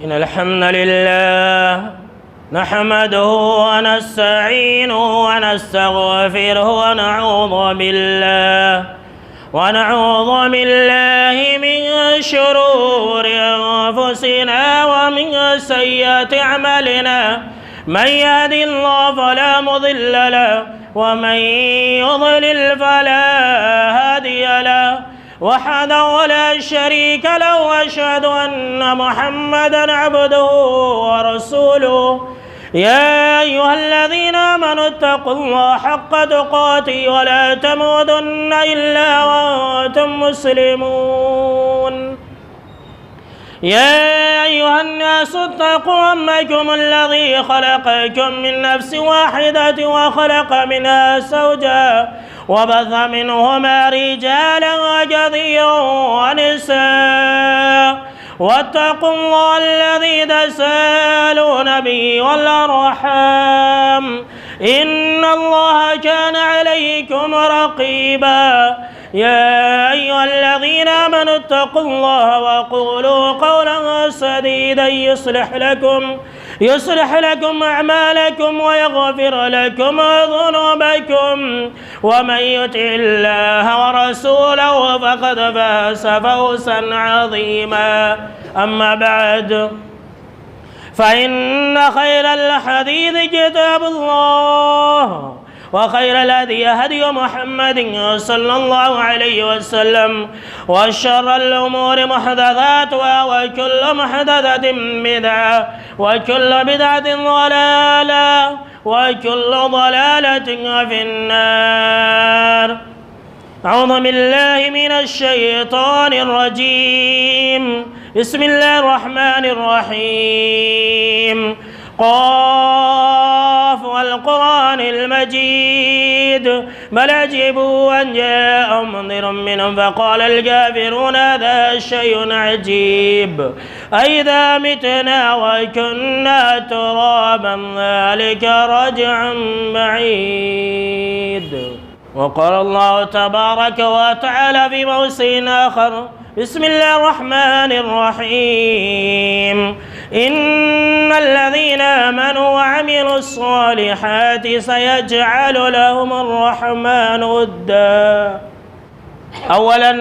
إن الحمد لله نحمده ونستعينه ونستغفره ونعوذ بالله من شرور أنفسنا ومن سيئات أعمالنا. من يهد الله فلا مضل له ومن يضلل فلا هادي له، وحده لا شريك له، وأشهد أن محمدا عبده ورسوله. يا أيها الذين آمنوا اتقوا الله حق تقاته ولا تموتن إلا وأنتم مسلمون. يا أيها الناس اتقوا ربكم الذي خلقكم من نفس واحدة وخلق منها زوجها وبث منهما رجالا كثيرا ونساء، واتقوا الله الذي تساءلون به والأرحام إن الله كان عليكم رقيبا. يا أيها الذين آمنوا اتقوا الله وقولوا قولا سديدا يصلح لكم أعمالكم ويغفر لكم ذنوبكم، ومن يطع الله ورسوله فقد فاز فوزا عظيما. أما بعد، فإن خير الحديث كتاب الله، وخير الهدي هدي محمد صلى الله عليه وسلم، وشر الأمور محدثاتها، وكل محدثة بدعة، وكل بدعة ضلالة، وكل ضلالة في النار. أعوذ بالله من الشيطان الرجيم. بسم الله الرحمن الرحيم. قاف والقرآن المجيد بل عجبوا أن جاءهم منذر منهم فقال الكافرون هذا شيء عجيب أئذا متنا وكنا ترابا ذلك رجع بعيد. وقال الله تبارك وتعالى في موضع آخر: بسم الله الرحمن الرحيم. إن الذين آمنوا وعملوا الصالحات سيجعل لهم الرحمن ودا. اولا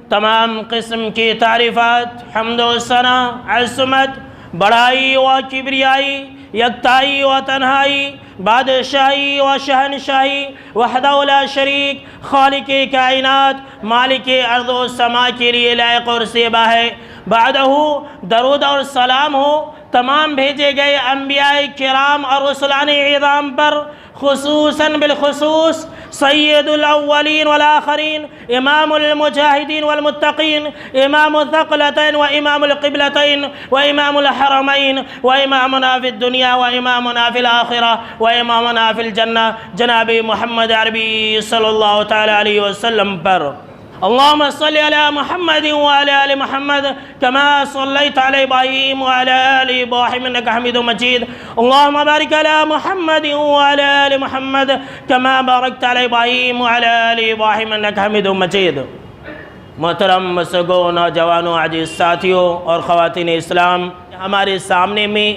تمام قسم کی تعریفات، حمد و ثنا، عظمت، بڑائی و کبریائی، یکتائی و تنہائی، بادشاہی و شہنشاہی، وحدہ لا شریک، خالق کائنات، مالک ارض و سما کے لیے لائق اور زیبا ہے۔ بعدہ درود اور سلام ہو تمام بھیجے گئے انبیاء کرام اور رسولان اعظام پر، خصوصاً بالخصوص سید الاولین والآخرین، امام المجاہدین والمتقین، امام الثقلتین و امام القبلتین و امام الحرمین و امامنا فی الدنیا و امامنا فی الآخرہ و امامنا فی الجنہ جناب محمد عربی صلی اللہ تعالی علیہ وسلم پر۔ اللهم صل على محمد وعلى آل محمد كما صليت على إبراهيم وعلى آل إبراهيم إنك حميد مجيد. اللهم بارك على محمد وعلى آل محمد كما باركت على إبراهيم وعلى آل إبراهيم إنك حميد مجيد. محترم مسگو نوجوانوں، عزیز ساتھیوں اور خواتین اسلام، ہمارے سامنے میں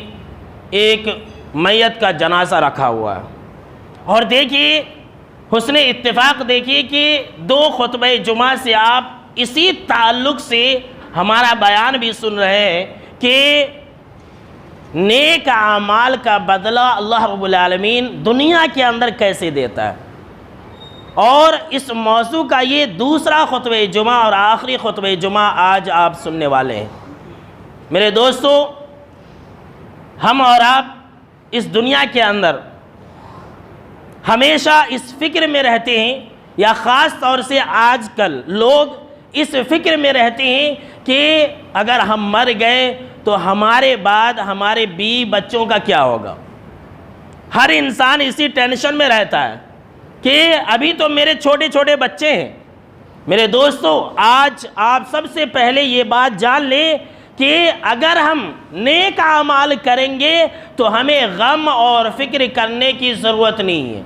ایک میت کا جنازہ رکھا ہوا ہے، اور دیکھیے حسن اتفاق دیکھیے کہ دو خطبہ جمعہ سے آپ اسی تعلق سے ہمارا بیان بھی سن رہے ہیں کہ نیک اعمال کا بدلہ اللہ رب العالمین دنیا کے اندر کیسے دیتا ہے، اور اس موضوع کا یہ دوسرا خطبہ جمعہ اور آخری خطبہ جمعہ آج آپ سننے والے ہیں۔ میرے دوستو، ہم اور آپ اس دنیا کے اندر ہمیشہ اس فکر میں رہتے ہیں، یا خاص طور سے آج کل لوگ اس فکر میں رہتے ہیں کہ اگر ہم مر گئے تو ہمارے بعد ہمارے بیوی بچوں کا کیا ہوگا۔ ہر انسان اسی ٹینشن میں رہتا ہے کہ ابھی تو میرے چھوٹے چھوٹے بچے ہیں۔ میرے دوستو، آج آپ سب سے پہلے یہ بات جان لیں کہ اگر ہم نیک اعمال کریں گے تو ہمیں غم اور فکر کرنے کی ضرورت نہیں ہے۔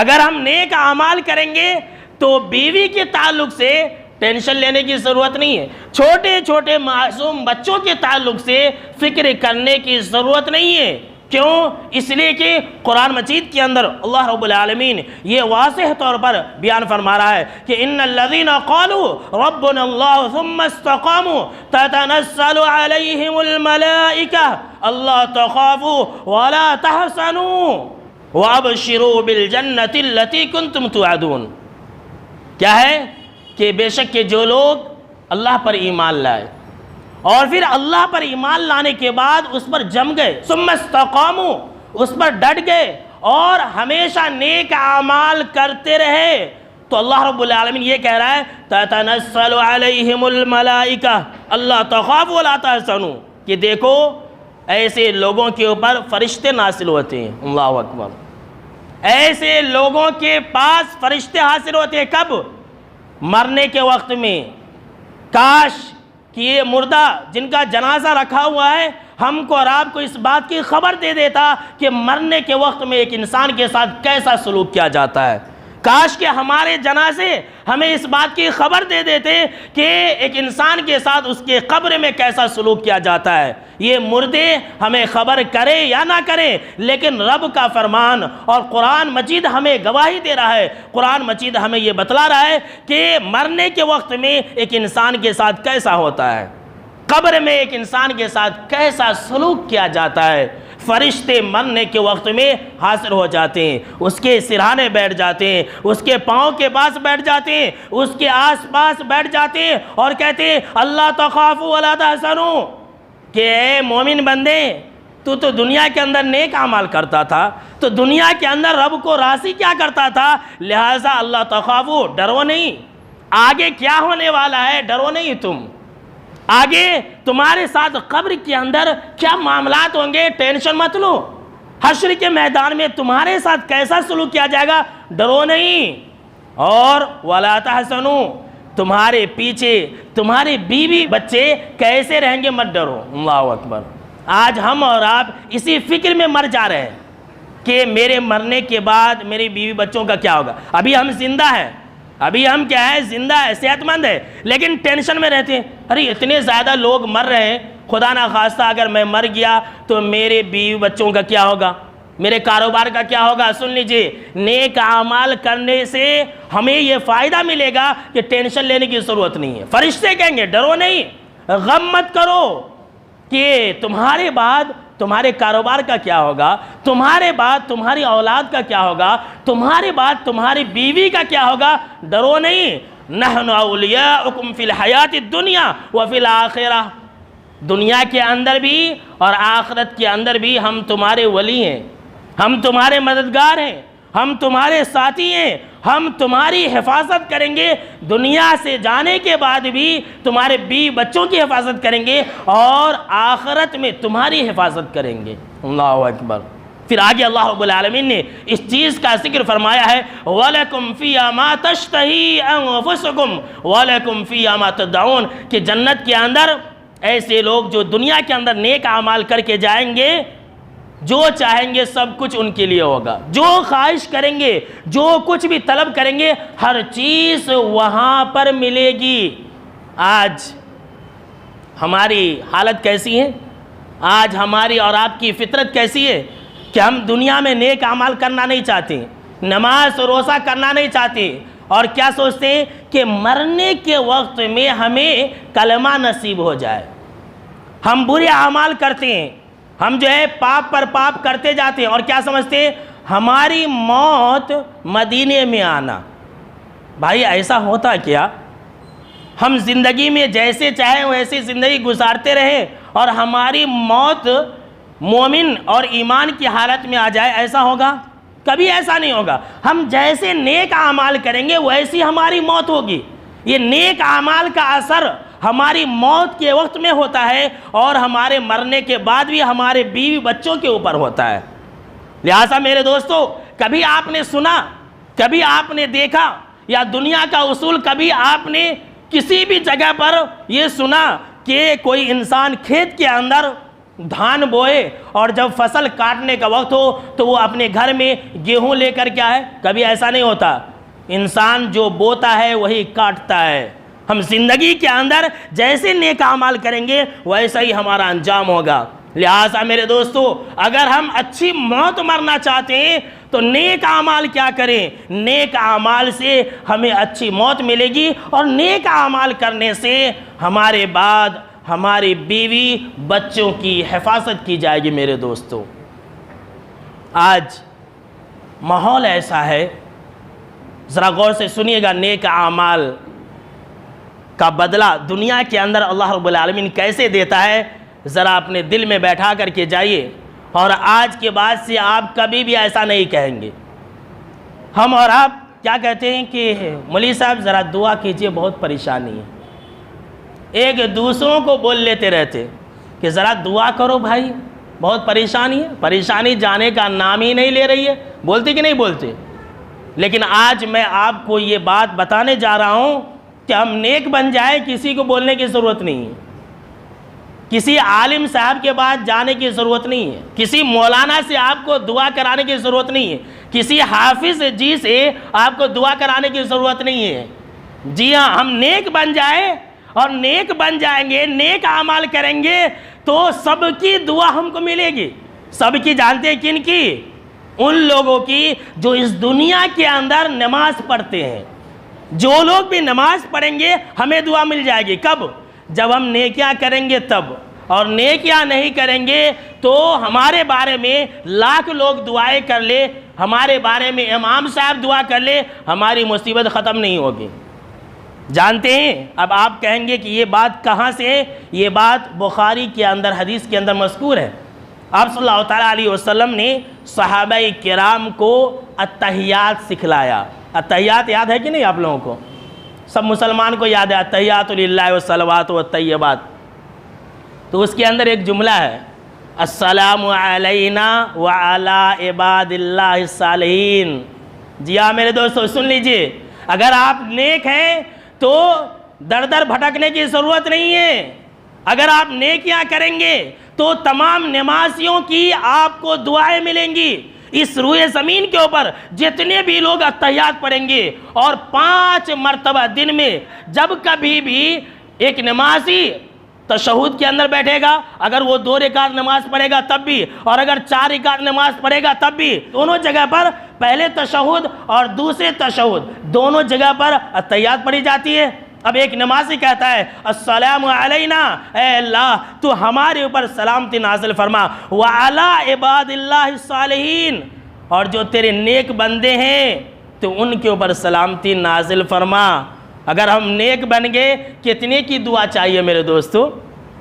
اگر ہم نیک اعمال کریں گے تو بیوی کے تعلق سے ٹینشن لینے کی ضرورت نہیں ہے، چھوٹے چھوٹے معصوم بچوں کے تعلق سے فکر کرنے کی ضرورت نہیں ہے۔ کیوں؟ اس لیے کہ قرآن مجید کے اندر اللہ رب العالمین یہ واضح طور پر بیان فرما رہا ہے کہ ان الذین قالوا ربنا اللہ ثم استقاموا تتنزل علیہم الملائکہ الا تخافوا ولا تحزنوا وابشروا بالجنۃ التی کنتم توعدون۔ کیا ہے کہ بے شک کہ جو لوگ اللہ پر ایمان لائے اور پھر اللہ پر ایمان لانے کے بعد اس پر جم گئے، ثم استقاموا، اس پر ڈٹ گئے اور ہمیشہ نیک اعمال کرتے رہے، تو اللہ رب العالمین یہ کہہ رہا ہے تتنزل علیہم الملائکہ الا تخافوا ولا تحزنوا، کہ دیکھو ایسے لوگوں کے اوپر فرشتے نازل ہوتے ہیں۔ اللہ اکبر، ایسے لوگوں کے پاس فرشتے حاصل ہوتے ہیں کب؟ مرنے کے وقت میں۔ کاش کہ یہ مردہ جن کا جنازہ رکھا ہوا ہے ہم کو اور آپ کو اس بات کی خبر دے دیتا کہ مرنے کے وقت میں ایک انسان کے ساتھ کیسا سلوک کیا جاتا ہے۔ کاش کہ ہمارے جنازے ہمیں اس بات کی خبر دے دیتے کہ ایک انسان کے ساتھ اس کے قبر میں کیسا سلوک کیا جاتا ہے۔ یہ مردے ہمیں خبر کرے یا نہ کرے، لیکن رب کا فرمان اور قرآن مجید ہمیں گواہی دے رہا ہے، قرآن مجید ہمیں یہ بتلا رہا ہے کہ مرنے کے وقت میں ایک انسان کے ساتھ کیسا ہوتا ہے، قبر میں ایک انسان کے ساتھ کیسا سلوک کیا جاتا ہے۔ فرشتے مرنے کے وقت میں حاضر ہو جاتے ہیں، اس کے سرہانے بیٹھ جاتے ہیں، اس کے پاؤں کے پاس بیٹھ جاتے ہیں، اس کے آس پاس بیٹھ جاتے ہیں اور کہتے ہیں اللہ تخافوا ولا تحزنوا، کہ اے مومن بندے تو دنیا کے اندر نیک اعمال کرتا تھا، تو دنیا کے اندر رب کو راضی کیا کرتا تھا، لہٰذا اللہ تخافوا، ڈرو نہیں، آگے کیا ہونے والا ہے ڈرو نہیں تم، آگے تمہارے ساتھ قبر کے اندر کیا معاملات ہوں گے ٹینشن مت لو، حشر کے میدان میں تمہارے ساتھ کیسا سلوک کیا جائے گا ڈرو نہیں، اور ولا تحزنوا، تمہارے پیچھے تمہارے بیوی بچے کیسے رہیں گے مت ڈرو۔ اللہ اکبر، آج ہم اور آپ اسی فکر میں مر جا رہے ہیں کہ میرے مرنے کے بعد میری بیوی بچوں کا کیا ہوگا۔ ابھی ہم زندہ ہیں، ابھی ہم کیا ہے زندہ ہے، صحت مند ہے، لیکن ٹینشن میں رہتے ہیں، ارے اتنے زیادہ لوگ مر رہے ہیں، خدا نہ خواستہ اگر میں مر گیا تو میرے بیوی بچوں کا کیا ہوگا، میرے کاروبار کا کیا ہوگا۔ سن لیجئے، نیک اعمال کرنے سے ہمیں یہ فائدہ ملے گا کہ ٹینشن لینے کی ضرورت نہیں ہے۔ فرشتے کہیں گے ڈرو نہیں، غم مت کرو کہ تمہارے بعد تمہارے کاروبار کا کیا ہوگا، تمہارے بعد تمہاری اولاد کا کیا ہوگا، تمہارے بعد تمہاری بیوی کا کیا ہوگا، ڈرو نہیں۔ نحن اولیاؤکم فی الحیات الدنیا وفی الآخرہ، دنیا کے اندر بھی اور آخرت کے اندر بھی ہم تمہارے ولی ہیں، ہم تمہارے مددگار ہیں، ہم تمہارے ساتھی ہیں، ہم تمہاری حفاظت کریں گے، دنیا سے جانے کے بعد بھی تمہارے بیوی بچوں کی حفاظت کریں گے اور آخرت میں تمہاری حفاظت کریں گے۔ اللہ اکبر، پھر آگے اللہ رب العالمین نے اس چیز کا ذکر فرمایا ہے وَلَكُمْ فِيهَا مَا تَشْتَهِي أَنفُسُكُمْ وَلَكُمْ فِيهَا مَا تَدَّعُونَ، کہ جنت کے اندر ایسے لوگ جو دنیا کے اندر نیک اعمال کر کے جائیں گے، جو چاہیں گے سب کچھ ان کے لیے ہوگا، جو خواہش کریں گے، جو کچھ بھی طلب کریں گے، ہر چیز وہاں پر ملے گی۔ آج ہماری حالت کیسی ہے، آج ہماری اور آپ کی فطرت کیسی ہے کہ ہم دنیا میں نیک اعمال کرنا نہیں چاہتے، نماز روزہ کرنا نہیں چاہتے، اور کیا سوچتے ہیں کہ مرنے کے وقت میں ہمیں کلمہ نصیب ہو جائے۔ ہم برے اعمال کرتے ہیں، ہم جو ہے پاپ پر پاپ کرتے جاتے ہیں، اور کیا سمجھتے ہیں ہماری موت مدینے میں آنا۔ بھائی ایسا ہوتا کیا؟ ہم زندگی میں جیسے چاہیں ویسے زندگی گزارتے رہیں اور ہماری موت مومن اور ایمان کی حالت میں آ جائے، ایسا ہوگا؟ کبھی ایسا نہیں ہوگا۔ ہم جیسے نیک اعمال کریں گے ویسی ہماری موت ہوگی۔ یہ نیک اعمال کا اثر ہماری موت کے وقت میں ہوتا ہے اور ہمارے مرنے کے بعد بھی ہمارے بیوی بچوں کے اوپر ہوتا ہے۔ لہٰذا میرے دوستو، کبھی آپ نے سنا، کبھی آپ نے دیکھا، یا دنیا کا اصول کبھی آپ نے کسی بھی جگہ پر یہ سنا کہ کوئی انسان کھیت کے اندر دھان بوئے اور جب فصل کاٹنے کا وقت ہو تو وہ اپنے گھر میں گیہوں لے کر کیا ہے؟ کبھی ایسا نہیں ہوتا۔ انسان جو بوتا ہے وہی کاٹتا ہے، ہم زندگی کے اندر جیسے نیک اعمال کریں گے ویسا ہی ہمارا انجام ہوگا۔ لہٰذا میرے دوستو، اگر ہم اچھی موت مرنا چاہتے ہیں تو نیک اعمال کیا کریں؟ نیک اعمال سے ہمیں اچھی موت ملے گی، اور نیک اعمال کرنے سے ہمارے بعد ہماری بیوی بچوں کی حفاظت کی جائے گی۔ میرے دوستو، آج ماحول ایسا ہے، ذرا غور سے سنیے گا، نیک اعمال کا بدلہ دنیا کے اندر اللہ رب العالمین کیسے دیتا ہے، ذرا اپنے دل میں بیٹھا کر کے جائیے، اور آج کے بعد سے آپ کبھی بھی ایسا نہیں کہیں گے۔ ہم اور آپ کیا کہتے ہیں کہ مولوی صاحب ذرا دعا کیجئے، بہت پریشانی ہے۔ ایک دوسروں کو بول لیتے رہتے کہ ذرا دعا کرو بھائی، بہت پریشانی ہے۔ پریشانی جانے کا نام ہی نہیں لے رہی ہے، بولتے کہ نہیں بولتے؟ لیکن آج میں آپ کو یہ بات بتانے جا رہا ہوں کہ ہم نیک بن جائیں، کسی کو بولنے کی ضرورت نہیں ہے، کسی عالم صاحب کے بعد جانے کی ضرورت نہیں ہے، کسی مولانا سے آپ کو دعا کرانے کی ضرورت نہیں ہے، کسی حافظ جی سے آپ کو دعا کرانے کی ضرورت نہیں ہے۔ جی ہاں، ہم نیک بن جائیں، اور نیک بن جائیں گے، نیک اعمال کریں گے تو سب کی دعا ہم کو ملے گی۔ سب کی جانتے ہیں کن کی؟ ان لوگوں کی جو اس دنیا کے اندر نماز پڑھتے ہیں۔ جو لوگ بھی نماز پڑھیں گے ہمیں دعا مل جائے گی۔ کب؟ جب ہم نیکیاں کریں گے تب، اور نیکیاں نہیں کریں گے تو ہمارے بارے میں لاکھ لوگ دعائیں کر لے، ہمارے بارے میں امام صاحب دعا کر لے، ہماری مصیبت ختم نہیں ہوگی۔ جانتے ہیں؟ اب آپ کہیں گے کہ یہ بات کہاں سے ہے؟ یہ بات بخاری کے اندر حدیث کے اندر مذکور ہے۔ آپ صلی اللہ تعالیٰ علیہ وسلم نے صحابہ کرام کو التحیات سکھلایا۔ التحیات یاد ہے کہ نہیں آپ لوگوں کو؟ سب مسلمان کو یاد ہے، التحیات للہ والصلوات والطیبات۔ تو اس کے اندر ایک جملہ ہے، السلام علینا وعلی عباد اللہ الصالحین۔ جی ہاں میرے دوستو، سن لیجئے، اگر آپ نیک ہیں تو در در بھٹکنے کی ضرورت نہیں ہے۔ اگر آپ نیکیاں کریں گے تو تمام نمازیوں کی آپ کو دعائیں ملیں گی۔ اس روئے زمین کے اوپر جتنے بھی لوگ التحیات پڑھیں گے، اور 5 مرتبہ دن میں جب کبھی بھی ایک نمازی تشہد کے اندر بیٹھے گا، اگر وہ 2 رکعت نماز پڑھے گا تب بھی، اور اگر 4 رکعت نماز پڑھے گا تب بھی، دونوں جگہ پر پہلے تشہد اور دوسرے تشہد دونوں جگہ پر التحیات پڑھی جاتی ہے۔ اب ایک نمازی کہتا ہے، السلام علینا، اے اللہ تو ہمارے اوپر سلامتی نازل فرما، وعلی عباد اللہ الصالحین، اور جو تیرے نیک بندے ہیں تو ان کے اوپر سلامتی نازل فرما۔ اگر ہم نیک بن گئے، کتنے کی دعا چاہیے میرے دوستو؟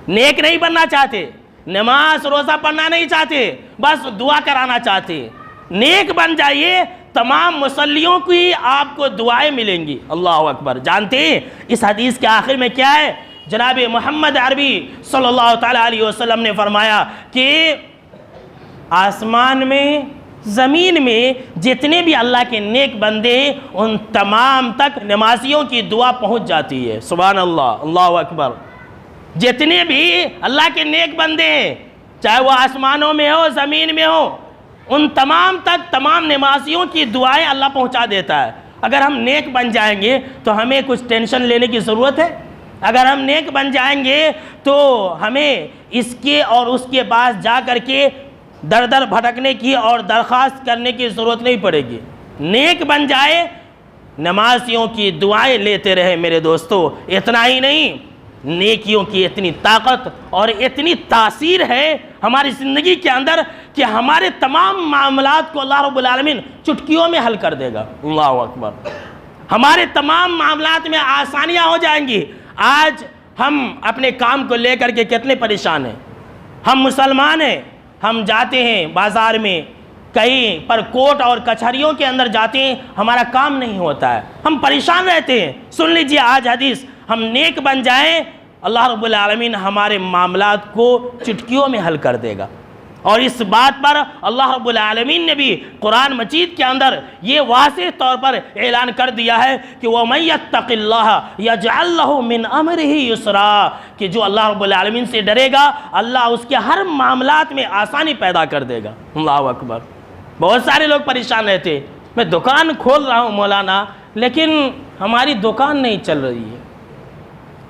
نیک نہیں بننا چاہتے، نماز روزہ پڑھنا نہیں چاہتے، بس دعا کرانا چاہتے۔ نیک بن جائیے، تمام مصلیوں کی آپ کو دعائیں ملیں گی۔ اللہ اکبر۔ جانتے ہیں اس حدیث کے آخر میں کیا ہے؟ جناب محمد عربی صلی اللہ تعالیٰ علیہ وسلم نے فرمایا کہ آسمان میں، زمین میں جتنے بھی اللہ کے نیک بندے ہیں ان تمام تک نمازیوں کی دعا پہنچ جاتی ہے۔ سبحان اللہ، اللہ اکبر۔ جتنے بھی اللہ کے نیک بندے ہیں، چاہے وہ آسمانوں میں ہو، زمین میں ہو، ان تمام تک تمام نمازیوں کی دعائیں اللہ پہنچا دیتا ہے۔ اگر ہم نیک بن جائیں گے تو ہمیں کچھ ٹینشن لینے کی ضرورت ہے؟ اگر ہم نیک بن جائیں گے تو ہمیں اس کے اور اس کے پاس جا کر کے در در بھٹکنے کی اور درخواست کرنے کی ضرورت نہیں پڑے گی۔ نیک بن جائے، نمازیوں کی دعائیں لیتے رہے میرے دوستو۔ اتنا ہی نہیں، نیکیوں کی اتنی طاقت اور اتنی تاثیر ہے ہماری زندگی کے اندر کہ ہمارے تمام معاملات کو اللہ رب العالمین چٹکیوں میں حل کر دے گا۔ اللہ اکبر۔ ہمارے تمام معاملات میں آسانیاں ہو جائیں گی۔ آج ہم اپنے کام کو لے کر کے کتنے پریشان ہیں۔ ہم مسلمان ہیں، ہم جاتے ہیں بازار میں، کہیں پر کوٹ اور کچہریوں کے اندر جاتے ہیں، ہمارا کام نہیں ہوتا ہے، ہم پریشان رہتے ہیں۔ سن لیجئے آج حدیث، ہم نیک بن جائیں، اللہ رب العالمین ہمارے معاملات کو چٹکیوں میں حل کر دے گا۔ اور اس بات پر اللہ رب العالمین نے بھی قرآن مجید کے اندر یہ واضح طور پر اعلان کر دیا ہے کہ وَمَن يَتَّقِ اللَّهَ يَجْعَلْ لَهُ مِنْ أَمْرِهِ يُسْرًا، کہ جو اللہ رب العالمین سے ڈرے گا اللہ اس کے ہر معاملات میں آسانی پیدا کر دے گا۔ اللہ اکبر۔ بہت سارے لوگ پریشان رہتے، میں دکان کھول رہا ہوں مولانا، لیکن ہماری دکان نہیں چل رہی ہے،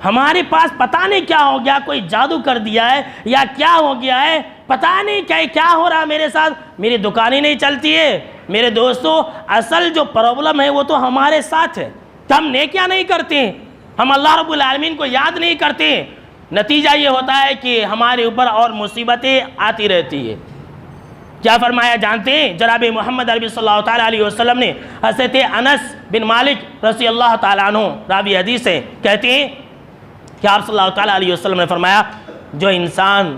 ہمارے پاس پتہ نہیں کیا ہو گیا، کوئی جادو کر دیا ہے یا کیا ہو گیا ہے، پتہ نہیں کیا ہو رہا میرے ساتھ، میری دکانیں نہیں چلتی ہے۔ میرے دوستو، اصل جو پرابلم ہے وہ تو ہمارے ساتھ ہے کہ ہم نیکیاں نہیں کرتے ہیں، ہم اللہ رب العالمین کو یاد نہیں کرتے ہیں، نتیجہ یہ ہوتا ہے کہ ہمارے اوپر اور مصیبتیں آتی رہتی ہے۔ کیا فرمایا جانتے ہیں؟ جناب محمد عربی صلی اللہ تعالیٰ علیہ وسلم نے حضرت انس بن مالک رضی اللہ تعالیٰ عنہ راوی حدیث سے کہتے ہیں کہ آپ صلی اللہ تعالیٰ علیہ وسلم نے فرمایا، جو انسان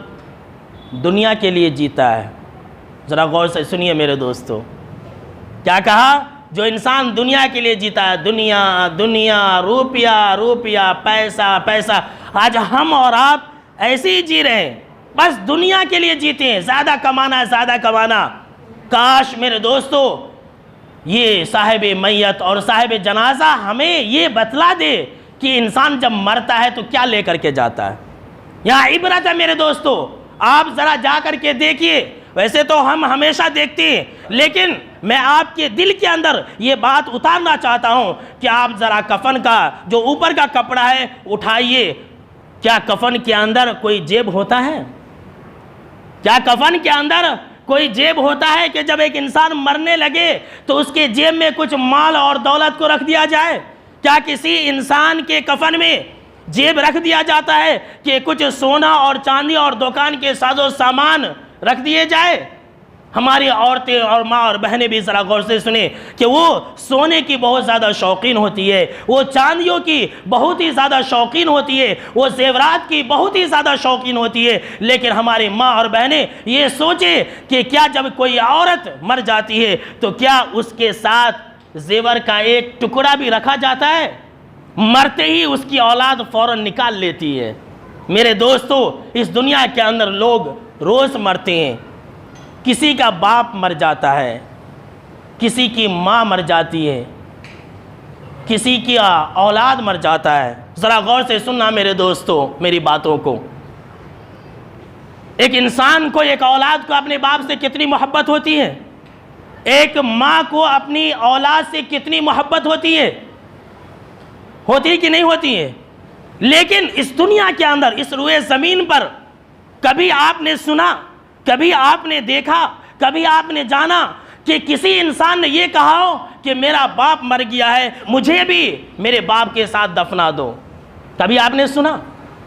دنیا کے لیے جیتا ہے، ذرا غور سے سنیے میرے دوستو، کیا کہا؟ جو انسان دنیا کے لیے جیتا ہے، دنیا دنیا، روپیہ روپیہ، پیسہ پیسہ، آج ہم اور آپ ایسے ہی جی رہے ہیں، بس دنیا کے لیے جیتے ہیں، زیادہ کمانا زیادہ کمانا۔ کاش میرے دوستو یہ صاحب میت اور صاحب جنازہ ہمیں یہ بتلا دے کہ انسان جب مرتا ہے تو کیا لے کر کے جاتا ہے۔ یہاں عبرت ہے میرے دوستو، آپ ذرا جا کر کے دیکھیے، ویسے تو ہم ہمیشہ دیکھتے ہیں، لیکن میں آپ کے دل کے اندر یہ بات اتارنا چاہتا ہوں کہ آپ ذرا کفن کا جو اوپر کا کپڑا ہے اٹھائیے، کیا کفن کے اندر کوئی جیب ہوتا ہے؟ کیا کفن کے اندر کوئی جیب ہوتا ہے کہ جب ایک انسان مرنے لگے تو اس کے جیب میں کچھ مال اور دولت کو رکھ دیا جائے؟ کیا کسی انسان کے کفن میں جیب رکھ دیا جاتا ہے کہ کچھ سونا اور چاندی اور دکان کے ساز و سامان رکھ دیے جائے؟ ہماری عورتیں اور ماں اور بہنیں بھی ذرا غور سے سنیں کہ وہ سونے کی بہت زیادہ شوقین ہوتی ہے، وہ چاندیوں کی بہت ہی زیادہ شوقین ہوتی ہے، وہ زیورات کی بہت ہی زیادہ شوقین ہوتی ہے، لیکن ہماری ماں اور بہنیں یہ سوچیں کہ کیا جب کوئی عورت مر جاتی ہے تو کیا اس کے ساتھ زیور کا ایک ٹکڑا بھی رکھا جاتا ہے؟ مرتے ہی اس کی اولاد فوراً نکال لیتی ہے۔ میرے دوستو، اس دنیا کے اندر لوگ روز مرتے ہیں، کسی کا باپ مر جاتا ہے، کسی کی ماں مر جاتی ہے، کسی کی اولاد مر جاتا ہے۔ ذرا غور سے سننا میرے دوستو میری باتوں کو، ایک انسان کو، ایک اولاد کو اپنے باپ سے کتنی محبت ہوتی ہے، ایک ماں کو اپنی اولاد سے کتنی محبت ہوتی ہے کہ نہیں ہوتی ہے؟ لیکن اس دنیا کے اندر، اس روئے زمین پر کبھی آپ نے سنا، کبھی آپ نے دیکھا، کبھی آپ نے جانا کہ کسی انسان نے یہ کہا ہو کہ میرا باپ مر گیا ہے، مجھے بھی میرے باپ کے ساتھ دفنا دو؟ کبھی آپ نے سنا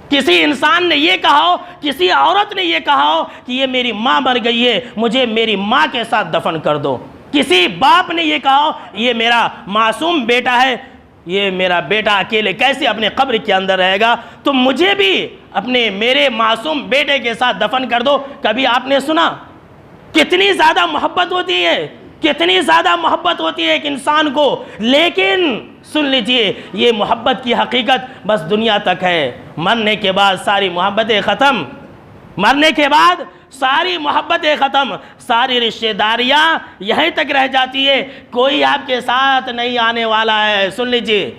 کسی انسان نے یہ کہا ہو، کسی عورت نے یہ کہا ہو کہ یہ میری ماں مر گئی ہے، مجھے میری ماں کے ساتھ دفن کر دو؟ کسی باپ نے یہ کہا ہو یہ میرا معصوم بیٹا ہے، یہ میرا بیٹا اکیلے کیسے اپنے قبر کے اندر رہے گا، تو مجھے بھی میرے معصوم بیٹے کے ساتھ دفن کر دو؟ کبھی آپ نے سنا؟ کتنی زیادہ محبت ہوتی ہے، کتنی زیادہ محبت ہوتی ہے ایک انسان کو، لیکن سن لیجئے یہ محبت کی حقیقت بس دنیا تک ہے، مرنے کے بعد ساری محبتیں ختم، مرنے کے بعد ساری محبتیں ختم، ساری رشتہ داریاں یہیں تک رہ جاتی ہے، کوئی آپ کے ساتھ نہیں آنے والا ہے۔ سن لیجئے،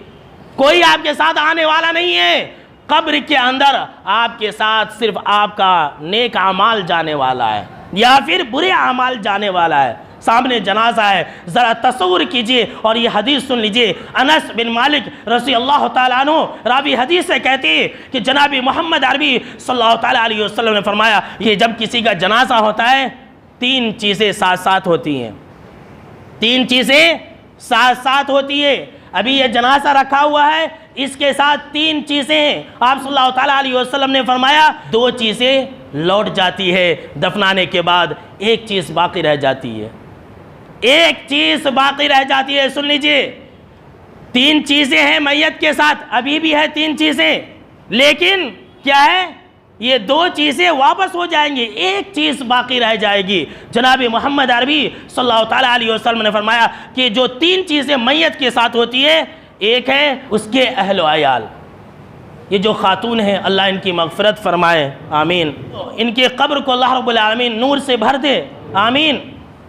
کوئی آپ کے ساتھ آنے والا نہیں ہے، قبر کے اندر آپ کے ساتھ صرف آپ کا نیک اعمال جانے والا ہے یا پھر برے اعمال جانے والا ہے۔ سامنے جنازہ ہے، ذرا تصور کیجئے اور یہ حدیث سن لیجئے۔ انس بن مالک رضی اللہ تعالیٰ عنہ راوی حدیث سے کہتے ہیں کہ جناب محمد عربی صلی اللہ تعالیٰ علیہ وسلم نے فرمایا کہ جب کسی کا جنازہ ہوتا ہے 3 چیزیں ساتھ ساتھ ہوتی ہیں، 3 چیزیں ساتھ ساتھ ہوتی ہیں۔ ابھی یہ جنازہ رکھا ہوا ہے، اس کے ساتھ 3 چیزیں ہیں۔ آپ صلی اللہ تعالیٰ علیہ وسلم نے فرمایا 2 چیزیں لوٹ جاتی ہے دفنانے کے بعد، 1 چیز باقی رہ جاتی ہے، 1 چیز باقی رہ جاتی ہے۔ سن لیجئے، 3 چیزیں ہیں میت کے ساتھ، ابھی بھی ہے 3 چیزیں، لیکن کیا ہے، یہ 2 چیزیں واپس ہو جائیں گی، 1 چیز باقی رہ جائے گی۔ جناب محمد عربی صلی اللہ تعالیٰ علیہ وسلم نے فرمایا کہ جو 3 چیزیں میت کے ساتھ ہوتی ہے، ایک ہے اس کے اہل و عیال، یہ جو خاتون ہیں اللہ ان کی مغفرت فرمائے، آمین، ان کے قبر کو اللہ رب العالمین نور سے بھر دے، آمین۔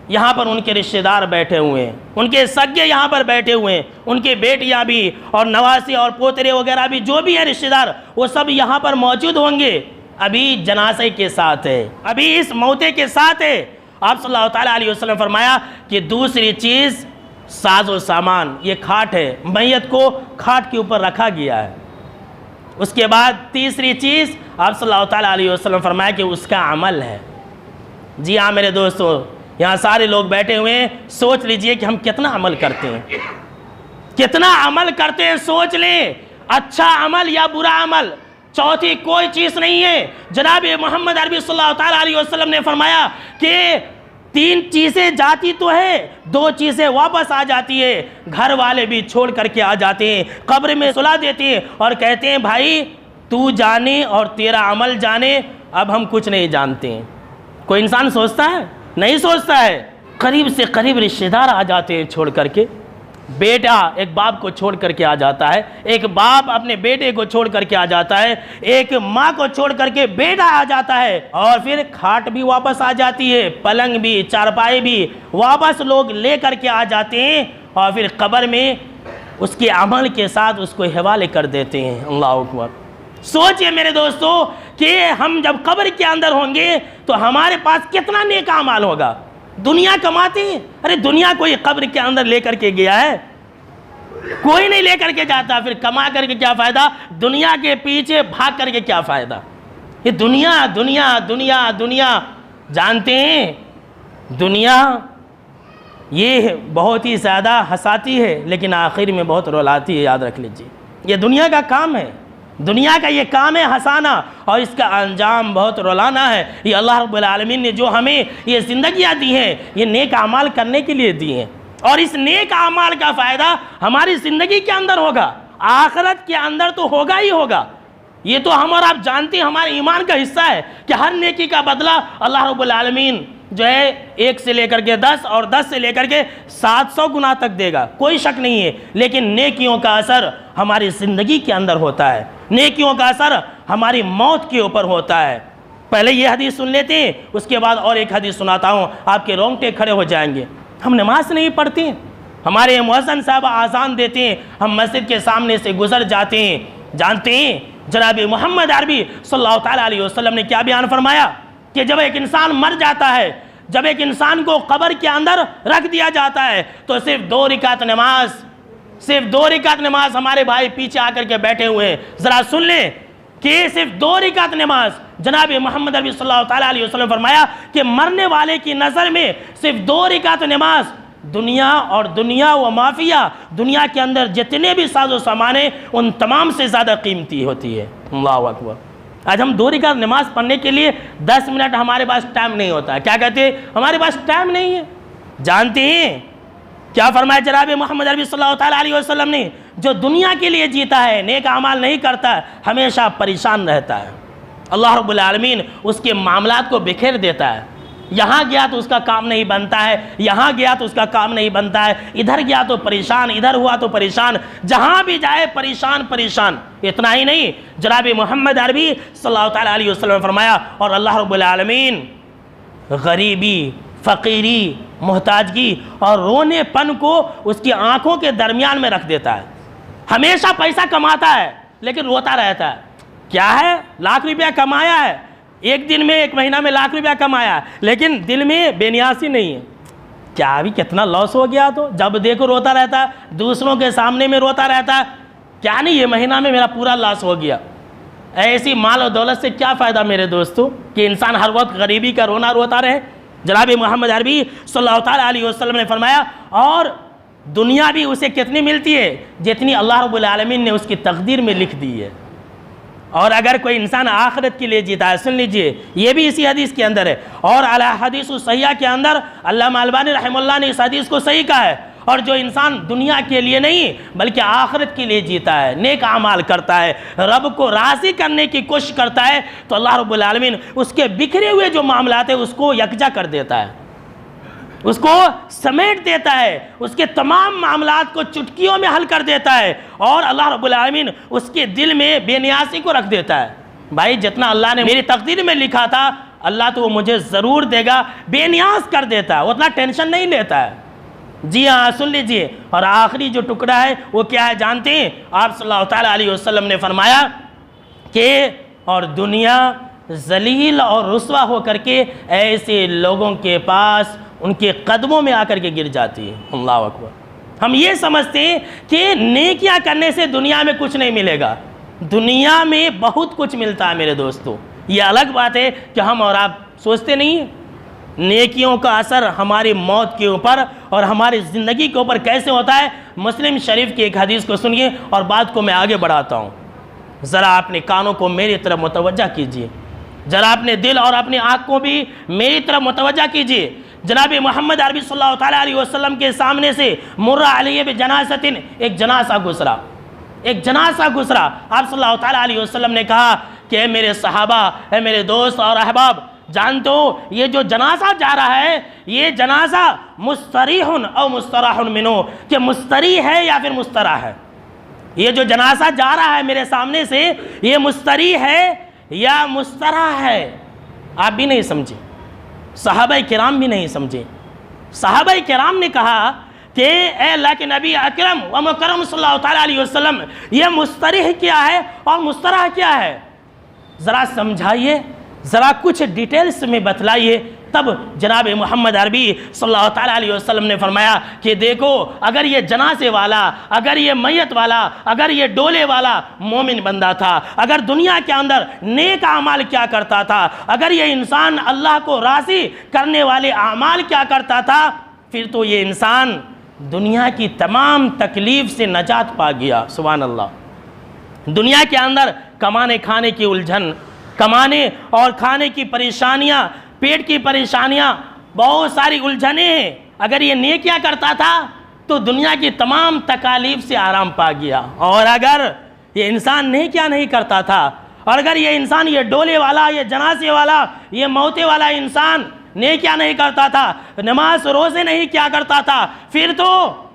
یہاں پر ان کے رشتہ دار بیٹھے ہوئے ہیں، ان کے سگے یہاں پر بیٹھے ہوئے ہیں، ان کے بیٹیاں بھی اور نواسے اور پوترے وغیرہ بھی جو بھی ہیں رشتہ دار، وہ سب یہاں پر موجود ہوں گے۔ ابھی جنازے کے ساتھ ہے، ابھی اس موتے کے ساتھ ہے۔ آپ صلی اللہ تعالیٰ علیہ وسلم فرمایا کہ دوسری چیز ساز و سامان، یہ کھاٹ ہے، میت کو کھاٹ کے اوپر رکھا گیا ہے، اس کے بعد تیسری چیز آپ صلی اللہ تعالیٰ علیہ وسلم فرمایا کہ اس کا عمل ہے۔ جی ہاں میرے دوستو، یہاں سارے لوگ بیٹھے ہوئے ہیں، سوچ لیجئے کہ ہم کتنا عمل کرتے ہیں، کتنا عمل کرتے ہیں، سوچ لیں، اچھا عمل یا برا عمل، چوتھی کوئی چیز نہیں ہے۔ جناب محمد عربی صلی اللہ تعالیٰ علیہ وسلم نے فرمایا کہ 3 چیزیں جاتی تو ہے، 2 چیزیں واپس آ جاتی ہے، گھر والے بھی چھوڑ کر کے آ جاتے ہیں، قبر میں سلا دیتے ہیں اور کہتے ہیں بھائی تو جانے اور تیرا عمل جانے، اب ہم کچھ نہیں جانتے ہیں۔ کوئی انسان سوچتا ہے؟ نہیں سوچتا ہے۔ قریب سے قریب رشتہ دار آ جاتے ہیں چھوڑ کر کے، بیٹا ایک باپ کو چھوڑ کر کے آ جاتا ہے، ایک باپ اپنے بیٹے کو چھوڑ کر کے آ جاتا ہے، ایک ماں کو چھوڑ کر کے بیٹا آ جاتا ہے، اور پھر کھاٹ بھی واپس آ جاتی ہے، پلنگ بھی، چارپائی بھی واپس لوگ لے کر کے آ جاتے ہیں، اور پھر قبر میں اس کے عمل کے ساتھ اس کو حوالے کر دیتے ہیں۔ اللہ اکبر۔ سوچئے میرے دوستو کہ ہم جب قبر کے اندر ہوں گے تو ہمارے پاس کتنا نیک اعمال ہوگا۔ دنیا کماتے ہیں، ارے دنیا کوئی قبر کے اندر لے کر کے گیا ہے؟ کوئی نہیں لے کر کے جاتا، پھر کما کر کے کیا فائدہ؟ دنیا کے پیچھے بھاگ کر کے کیا فائدہ؟ یہ دنیا دنیا دنیا دنیا جانتے ہیں، دنیا یہ بہت ہی زیادہ ہنساتی ہے لیکن آخر میں بہت رلاتی ہے، یاد رکھ لیجیے۔ یہ دنیا کا کام ہے، دنیا کا یہ کام ہے ہنسانا، اور اس کا انجام بہت رلانا ہے۔ یہ اللہ رب العالمین نے جو ہمیں یہ زندگیاں دی ہیں، یہ نیک اعمال کرنے کے لیے دی ہیں، اور اس نیک اعمال کا فائدہ ہماری زندگی کے اندر ہوگا، آخرت کے اندر تو ہوگا ہی ہوگا۔ یہ تو ہم اور آپ جانتے ہیں، ہمارے ایمان کا حصہ ہے کہ ہر نیکی کا بدلہ اللہ رب العالمین جو ہے 1 سے لے کر کے 10 اور 10 سے لے کر کے 700 گنا تک دے گا، کوئی شک نہیں ہے۔ لیکن نیکیوں کا اثر ہماری زندگی کے اندر ہوتا ہے، نیکیوں کا اثر ہماری موت کے اوپر ہوتا ہے۔ پہلے یہ حدیث سن لیتے ہیں، اس کے بعد اور ایک حدیث سناتا ہوں، آپ کے رونگٹے کھڑے ہو جائیں گے۔ ہم نماز نہیں پڑھتے ہیں، ہمارے مؤذن صاحب آذان دیتے ہیں، ہم مسجد کے سامنے سے گزر جاتے ہیں۔ جانتے ہیں جناب محمد عربی صلی اللہ تعالیٰ علیہ وسلم نے کیا بیان فرمایا کہ جب ایک انسان مر جاتا ہے، جب ایک انسان کو قبر کے اندر رکھ دیا جاتا ہے تو صرف 2 رکعت نماز ہمارے بھائی پیچھے آ کر کے بیٹھے ہوئے ہیں، ذرا سن لیں کہ صرف 2 رکعت نماز، جناب محمد عربی صلی اللہ تعالیٰ علیہ وسلم فرمایا کہ مرنے والے کی نظر میں صرف 2 رکعت نماز دنیا اور دنیا و مافیا، دنیا کے اندر جتنے بھی ساز و سامان ہیں ان تمام سے زیادہ قیمتی ہوتی ہے۔ اللہ اکبر۔ آج ہم 2 رکعت نماز پڑھنے کے لیے 10 منٹ ہمارے پاس ٹائم نہیں ہوتا ہے، کیا کہتے ہیں؟ ہمارے پاس ٹائم نہیں ہے۔ جانتے ہیں کیا فرمایا جناب محمد عربی صلی اللہ تعالیٰ علیہ وسلم نے؟ جو دنیا کے لیے جیتا ہے، نیک اعمال نہیں کرتا ہے، ہمیشہ پریشان رہتا ہے، اللہ رب العالمین اس کے معاملات کو بکھیر دیتا ہے۔ یہاں گیا تو اس کا کام نہیں بنتا ہے، یہاں گیا تو اس کا کام نہیں بنتا ہے، ادھر گیا تو پریشان، ادھر ہوا تو پریشان، جہاں بھی جائے پریشان پریشان۔ اتنا ہی نہیں، جناب محمد عربی صلی اللہ تعالیٰ علیہ وسلم نے فرمایا اور اللہ رب العالمین غریبی، فقیری، محتاجگی اور رونے پن کو اس کی آنکھوں کے درمیان میں رکھ دیتا ہے۔ ہمیشہ پیسہ کماتا ہے لیکن روتا رہتا ہے۔ کیا ہے؟ لاکھ روپیہ کمایا ہے، ایک دن میں، ایک مہینہ میں لاکھ روپیہ کمایا ہے، لیکن دل میں بے نیاسی نہیں ہے۔ کیا ابھی کتنا لاس ہو گیا؟ تو جب دیکھو روتا رہتا ہے، دوسروں کے سامنے میں روتا رہتا ہے، کیا نہیں یہ مہینہ میں میرا پورا لاس ہو گیا۔ ایسی مال و دولت سے کیا فائدہ میرے دوستو کہ انسان ہر وقت غریبی کا رونا روتا رہے؟ جناب محمد عربی صلی اللہ تعالیٰ علیہ وسلم نے فرمایا اور دنیا بھی اسے کتنی ملتی ہے جتنی اللہ رب العالمین نے اس کی تقدیر میں لکھ دی ہے۔ اور اگر کوئی انسان آخرت کے لیے جیتا ہے، سن لیجئے یہ بھی اسی حدیث کے اندر ہے، اور الحدیث الصحیحہ کے اندر علامہ البانی رحمہ اللہ نے اس حدیث کو صحیح کہا ہے۔ اور جو انسان دنیا کے لیے نہیں بلکہ آخرت کے لیے جیتا ہے، نیک اعمال کرتا ہے، رب کو راضی کرنے کی کوشش کرتا ہے، تو اللہ رب العالمین اس کے بکھرے ہوئے جو معاملات ہیں اس کو یکجا کر دیتا ہے، اس کو سمیٹ دیتا ہے، اس کے تمام معاملات کو چٹکیوں میں حل کر دیتا ہے، اور اللہ رب العالمین اس کے دل میں بے نیازی کو رکھ دیتا ہے۔ بھائی جتنا اللہ نے میری تقدیر میں لکھا تھا اللہ تو وہ مجھے ضرور دے گا، بے نیاز کر دیتا ہے، اتنا ٹینشن نہیں لیتا ہے۔ جی ہاں سن لیجئے، اور آخری جو ٹکڑا ہے وہ کیا ہے جانتے ہیں؟ آپ صلی اللہ تعالیٰ علیہ وسلم نے فرمایا کہ اور دنیا ذلیل اور رسوا ہو کر کے ایسے لوگوں کے پاس ان کے قدموں میں آ کر کے گر جاتی ہے۔ اللہ اکبر۔ ہم یہ سمجھتے ہیں کہ نیکیاں کرنے سے دنیا میں کچھ نہیں ملے گا، دنیا میں بہت کچھ ملتا ہے میرے دوستو، یہ الگ بات ہے کہ ہم اور آپ سوچتے نہیں ہیں نیکیوں کا اثر ہماری موت کے اوپر اور ہماری زندگی کے اوپر کیسے ہوتا ہے۔ مسلم شریف کی ایک حدیث کو سنیے اور بات کو میں آگے بڑھاتا ہوں۔ ذرا اپنے کانوں کو میری طرف متوجہ کیجیے، ذرا اپنے دل اور اپنی آنکھ کو بھی میری طرف متوجہ کیجیے۔ جناب محمد عربی صلی اللہ تعالیٰ علیہ وسلم کے سامنے سے مر علیہ بجنازۃ، ایک جنازہ گزرا، ایک جنازہ گزرا۔ آپ صلی اللہ تعالیٰ علیہ وسلم نے کہا کہ اے میرے صحابہ، اے میرے دوست اور احباب، جانتے ہو یہ جو جنازہ جا رہا ہے یہ جنازہ مستریح او مستراح منہ، کہ مستریح ہے یا پھر مستراح ہے۔ یہ جو جنازہ جا رہا ہے میرے سامنے سے یہ مستریح ہے یا مستراح ہے؟ آپ بھی نہیں سمجھے، صحابہ کرام بھی نہیں سمجھے۔ صحابہ کرام نے کہا کہ اے اللہ کے نبی اکرم و مکرم صلی اللہ تعالیٰ علیہ وسلم، یہ مستریح کیا ہے اور مستراح کیا ہے؟ ذرا سمجھائیے، ذرا کچھ ڈیٹیلز میں بتلائیے۔ تب جناب محمد عربی صلی اللہ تعالیٰ علیہ وسلم نے فرمایا کہ دیکھو، اگر یہ جنازے والا، اگر یہ میت والا، اگر یہ ڈولے والا مومن بندہ تھا، اگر دنیا کے اندر نیک اعمال کیا کرتا تھا، اگر یہ انسان اللہ کو راضی کرنے والے اعمال کیا کرتا تھا، پھر تو یہ انسان دنیا کی تمام تکلیف سے نجات پا گیا۔ سبحان اللہ۔ دنیا کے اندر کمانے کھانے کی الجھن، کمانے اور کھانے کی پریشانیاں، پیٹ کی پریشانیاں، بہت ساری الجھنیں ہیں۔ اگر یہ نیکیاں کرتا تھا تو دنیا کی تمام تکالیف سے آرام پا گیا، اور اگر یہ انسان نیکیاں نہیں کرتا تھا، اور اگر یہ انسان، یہ ڈولے والا، یہ جنازے والا، یہ موتے والا انسان نیکیاں نہیں کرتا تھا، نماز روزے نہیں کیا کرتا تھا، پھر تو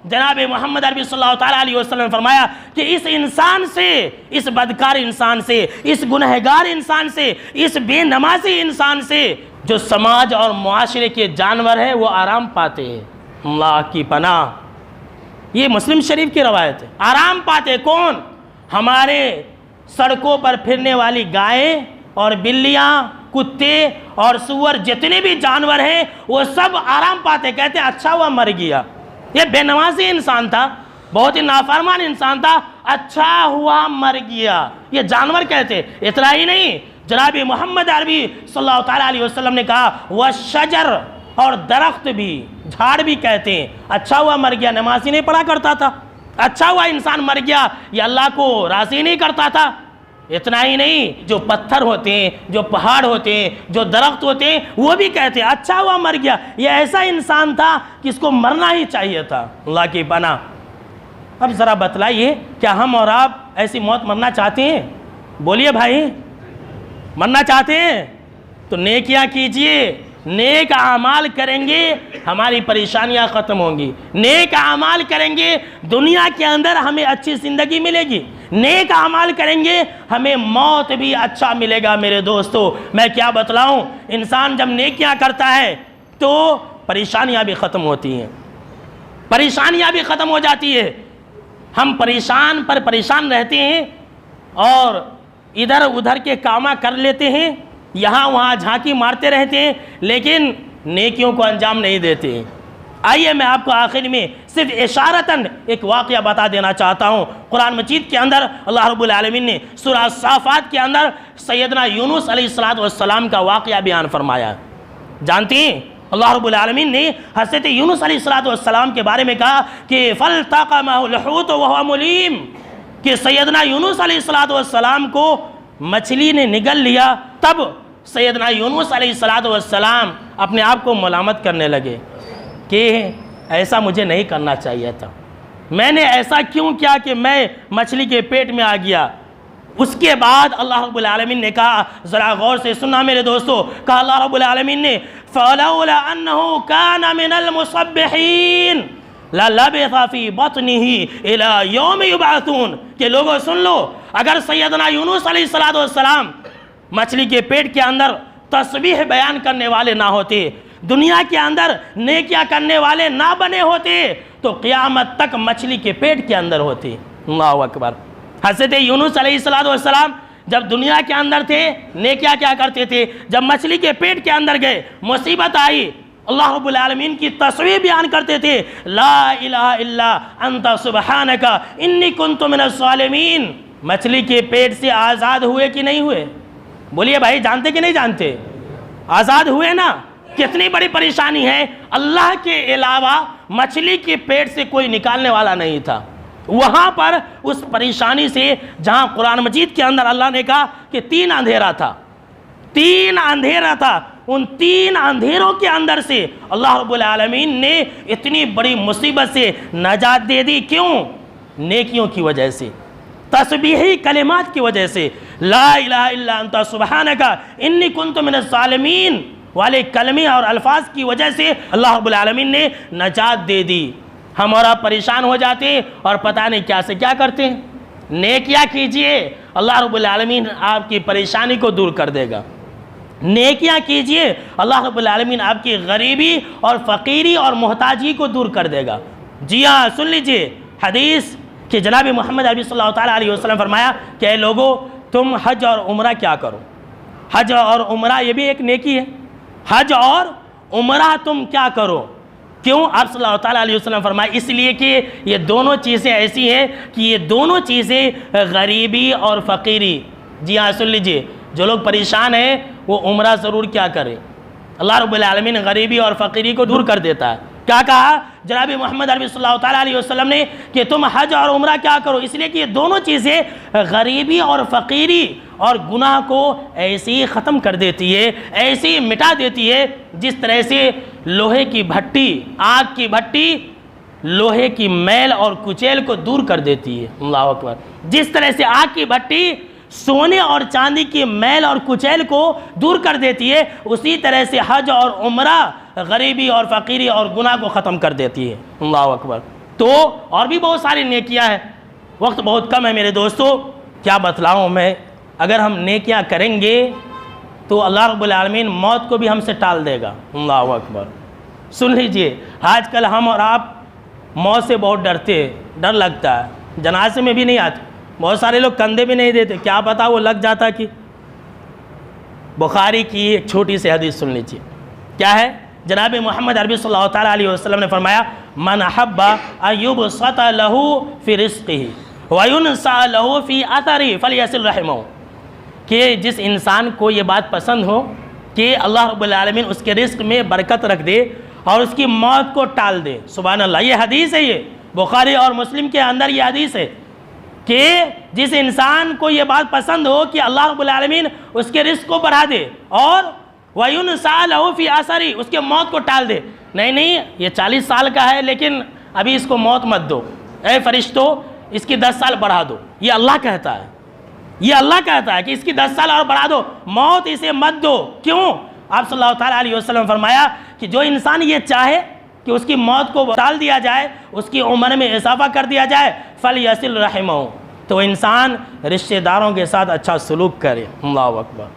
جناب محمد عربی صلی اللہ تعالیٰ علیہ وسلم نے فرمایا کہ اس انسان سے، اس بدکار انسان سے، اس گنہگار انسان سے، اس بے نمازی انسان سے جو سماج اور معاشرے کے جانور ہیں وہ آرام پاتے ہیں۔ اللہ کی پناہ، یہ مسلم شریف کی روایت ہے۔ آرام پاتے کون؟ ہمارے سڑکوں پر پھرنے والی گائیں اور بلیاں، کتے اور سور، جتنے بھی جانور ہیں وہ سب آرام پاتے، کہتے ہیں اچھا ہوا مر گیا، یہ بے نمازی انسان تھا، بہت ہی نافرمان انسان تھا، اچھا ہوا مر گیا، یہ جانور کہتے۔ اتنا ہی نہیں، جناب محمد عربی صلی اللہ تعالیٰ علیہ وسلم نے کہا وَالشَّجَرْ، اور درخت بھی، جھاڑ بھی کہتے ہیں اچھا ہوا مر گیا، نمازی نہیں پڑھا کرتا تھا، اچھا ہوا انسان مر گیا، یہ اللہ کو راضی نہیں کرتا تھا۔ اتنا ہی نہیں، جو پتھر ہوتے ہیں، جو پہاڑ ہوتے ہیں، جو درخت ہوتے ہیں، وہ بھی کہتے ہیں اچھا ہوا مر گیا، یہ ایسا انسان تھا کہ اس کو مرنا ہی چاہیے تھا۔ اللہ کی پناہ۔ اب ذرا بتلائیے، کیا ہم اور آپ ایسی موت مرنا چاہتے ہیں؟ بولیے بھائی، مرنا چاہتے ہیں تو نیکیاں کیجئے، نیک اعمال کریں گے ہماری پریشانیاں ختم ہوں گی، نیک اعمال کریں گے دنیا کے اندر ہمیں اچھی زندگی ملے گی، نیک اعمال کریں گے ہمیں موت بھی اچھا ملے گا۔ میرے دوستو، میں کیا بتلاؤں، انسان جب نیکیاں کرتا ہے تو پریشانیاں بھی ختم ہوتی ہیں، پریشانیاں بھی ختم ہو جاتی ہے۔ ہم پریشان پر پریشان رہتے ہیں اور ادھر ادھر کے کاماں کر لیتے ہیں، یہاں وہاں جھانکی مارتے رہتے ہیں، لیکن نیکیوں کو انجام نہیں دیتے ہیں۔ آئیے میں آپ کو آخر میں صرف اشارتاً ایک واقعہ بتا دینا چاہتا ہوں۔ قرآن مجید کے اندر اللہ رب العالمین نے سورہ صافات کے اندر سیدنا یونس علیہ السلام کا واقعہ بیان فرمایا۔ جانتے ہیں اللہ رب العالمین نے حضرت یونس علیہ السلام کے بارے میں کہا کہ فَالْتَقَمَهُ الْحُوتُ وَهُوَ مُلِيمٌ، کہ سیدنا یونس علیہ السلام کو مچھلی نے نگل لیا۔ تب سیدنا یونس علیہ السلام اپنے آپ کو ملامت کرنے لگے کہ ایسا مجھے نہیں کرنا چاہیے تھا، میں نے ایسا کیوں کیا کہ میں مچھلی کے پیٹ میں آ گیا۔ اس کے بعد اللہ رب العالمین نے کہا، ذرا غور سے سننا میرے دوستو، کہا اللہ رب العالمین نے فَلَوْلَا أَنَّهُ كَانَ مِنَ الْمُصَبِّحِينَ لَلَبِثَ فِي بَطْنِهِ إِلَى يَوْمِ يُبْعَثُونَ، کہ لوگوں سن لو، اگر سیدنا یونس علیہ السلام مچھلی کے پیٹ کے اندر تسبیح بیان کرنے والے نہ ہوتے، دنیا کے اندر نیکیاں کرنے والے نہ بنے ہوتے، تو قیامت تک مچھلی کے پیٹ کے اندر ہوتے۔ اللہ اکبر۔ حضرت یونس علیہ السلام جب دنیا کے اندر تھے نیکیاں کیا کرتے تھے، جب مچھلی کے پیٹ کے اندر گئے مصیبت آئی، اللہ رب العالمین کی تصویر بیان کرتے تھے، لا الہ الا انت سبحانک انی کنت من الظالمین، مچھلی کے پیٹ سے آزاد ہوئے کہ نہیں ہوئے؟ بولیے بھائی، جانتے کہ نہیں جانتے؟ آزاد ہوئے نا؟ کتنی بڑی پریشانی ہے، اللہ کے علاوہ مچھلی کے پیٹ سے کوئی نکالنے والا نہیں تھا۔ وہاں پر اس پریشانی سے جہاں قرآن مجید کے اندر اللہ نے کہا کہ 3 اندھیرا تھا، 3 اندھیرا تھا، ان 3 اندھیروں کے اندر سے اللہ رب العالمین نے اتنی بڑی مصیبت سے نجات دے دی۔ کیوں؟ نیکیوں کی وجہ سے، تسبیحی کلمات کی وجہ سے، لا الہ الا انت سبحانک انی کنت من الظالمین والے کلمے اور الفاظ کی وجہ سے اللہ رب العالمین نے نجات دے دی۔ ہم اور آپ پریشان ہو جاتے اور پتہ نہیں کیا سے کیا کرتے ہیں۔ نیکیاں کیجئے، اللہ رب العالمین آپ کی پریشانی کو دور کر دے گا۔ نیکیاں کیجئے، اللہ رب العالمین آپ کی غریبی اور فقیری اور محتاجی کو دور کر دے گا۔ جی ہاں، سن لیجئے حدیث کہ جناب محمد عربی صلی اللہ تعالیٰ علیہ وسلم فرمایا کہ اے لوگو، تم حج اور عمرہ کیا کرو۔ حج اور عمرہ یہ بھی ایک نیکی ہے۔ حج اور عمرہ تم کیا کرو؟ کیوں؟ آپ صلی اللہ تعالیٰ علیہ وسلم فرمایا اس لیے کہ یہ دونوں چیزیں ایسی ہیں کہ یہ دونوں چیزیں غریبی اور فقیری۔ جی ہاں، سن لیجئے، جو لوگ پریشان ہیں وہ عمرہ ضرور کیا کریں۔ اللہ رب العالمین غریبی اور فقیری کو دور کر دیتا ہے۔ کیا کہا جناب محمد عربی صلی اللہ تعالیٰ علیہ وسلم نے کہ تم حج اور عمرہ کیا کرو؟ اس لیے کہ یہ دونوں چیزیں غریبی اور فقیری اور گناہ کو ایسی ہی ختم کر دیتی ہے، ایسی ہی مٹا دیتی ہے جس طرح سے لوہے کی بھٹی، آگ کی بھٹی لوہے کی میل اور کچیل کو دور کر دیتی ہے۔ اللہ اکبر۔ جس طرح سے آگ کی بھٹی سونے اور چاندی کی میل اور کچیل کو دور کر دیتی ہے، اسی طرح سے حج اور عمرہ غریبی اور فقیری اور گناہ کو ختم کر دیتی ہے۔ اللہ اکبر۔ تو اور بھی بہت ساری نیکیاں ہیں، وقت بہت کم ہے میرے دوستو، کیا بتلاؤں میں۔ اگر ہم نیکیاں کریں گے تو اللہ رب العالمین موت کو بھی ہم سے ٹال دے گا۔ اللہ اکبر۔ سن لیجئے، آج کل ہم اور آپ موت سے بہت ڈرتے ہیں، ڈر لگتا ہے، جنازے میں بھی نہیں آتے، بہت سارے لوگ کندھے بھی نہیں دیتے، کیا پتا وہ لگ جاتا کہ۔ بخاری کی ایک چھوٹی سی حدیث سن لیجئے، کیا ہے؟ جناب محمد عربی صلی اللہ تعالیٰ علیہ وسلم نے فرمایا من احب ان یبسط له فی رزقہ وینسى له فی اثرہ فلیصل رحمہ، کہ جس انسان کو یہ بات پسند ہو کہ اللہ رب العالمین اس کے رزق میں برکت رکھ دے اور اس کی موت کو ٹال دے۔ سبحان اللہ، یہ حدیث ہے، یہ بخاری اور مسلم کے اندر یہ حدیث ہے کہ جس انسان کو یہ بات پسند ہو کہ اللہ رب العالمین اس کے رزق کو بڑھا دے اور وَيُنْسَى لَهُ فِي أَثَرِهِ، اس کے موت کو ٹال دے۔ نہیں یہ 40 سال کا ہے لیکن ابھی اس کو موت مت دو، اے فرشتوں اس کی 10 سال بڑھا دو۔ یہ اللہ کہتا ہے، یہ اللہ کہتا ہے کہ اس کی 10 سال اور بڑھا دو، موت اسے مت دو۔ کیوں؟ آپ صلی اللہ تعالیٰ علیہ وسلم فرمایا کہ جو انسان یہ چاہے کہ اس کی موت کو ٹال دیا جائے، اس کی عمر میں اضافہ کر دیا جائے، فَلْيَصِلْ رَحِمَهُ، تو انسان رشتہ داروں کے ساتھ اچھا سلوک کرے۔ اللہ اکبر۔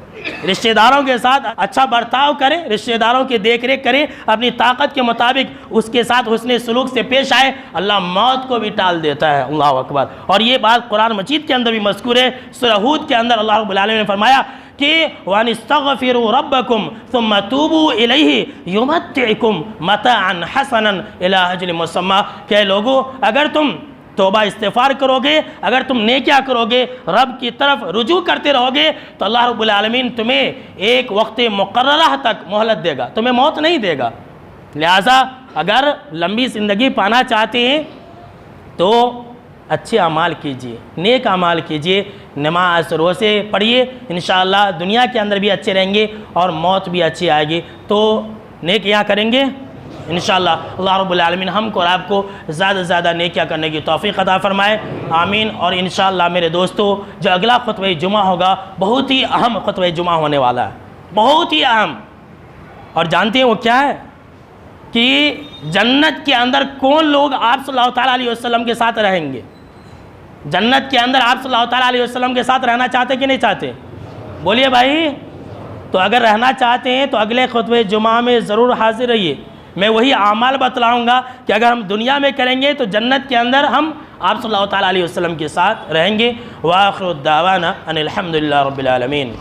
رشتہ داروں کے ساتھ اچھا برتاؤ کرے، رشتہ داروں کی دیکھ ریکھ کرے، اپنی طاقت کے مطابق اس کے ساتھ حسن سلوک سے پیش آئے، اللہ موت کو بھی ٹال دیتا ہے۔ اللہ اکبر۔ اور یہ بات قرآن مجید کے اندر بھی مذکور ہے، سورہ ہود کے اندر اللہ رب العالمین نے فرمایا کہ وَأَنِ اسْتَغْفِرُوا رَبَّكُمْ ثُمَّ تُوبُوا إِلَيْهِ يُمَتِّعْكُمْ مَتَاعًا حَسَنًا إِلَىٰ أَجْلٍ مُّسَمًّى، کہ لوگو اگر تم توبہ استغفار کرو گے، اگر تم نیکیاں کرو گے، رب کی طرف رجوع کرتے رہو گے، تو اللہ رب العالمین تمہیں ایک وقت مقررہ تک مہلت دے گا، تمہیں موت نہیں دے گا۔ لہٰذا اگر لمبی زندگی پانا چاہتے ہیں تو اچھے اعمال کیجئے، نیک اعمال کیجئے، نماز روزے پڑھیے، انشاءاللہ دنیا کے اندر بھی اچھے رہیں گے اور موت بھی اچھی آئے گی۔ تو نیکیاں کریں گے انشاءاللہ، اللہ رب العالمین ہم کو اور آپ کو زیادہ سے زیادہ نیکیاں کرنے کی توفیق عطا فرمائے، آمین۔ اور انشاءاللہ میرے دوستو، جو اگلا خطبہ جمعہ ہوگا بہت ہی اہم خطبہ جمعہ ہونے والا ہے، بہت ہی اہم۔ اور جانتے ہیں وہ کیا ہے؟ کہ جنت کے اندر کون لوگ آپ صلی اللہ تعالیٰ علیہ وسلم کے ساتھ رہیں گے؟ جنت کے اندر آپ صلی اللہ تعالیٰ علیہ وسلم کے ساتھ رہنا چاہتے کہ نہیں چاہتے؟ بولیے بھائی۔ تو اگر رہنا چاہتے ہیں تو اگلے خطبہ جمعہ میں ضرور حاضر رہیے، میں وہی اعمال بتلاؤں گا کہ اگر ہم دنیا میں کریں گے تو جنت کے اندر ہم آپ صلی اللہ تعالیٰ علیہ وسلم کے ساتھ رہیں گے۔ وآخر الدعوانا ان الحمد للہ رب العالمین۔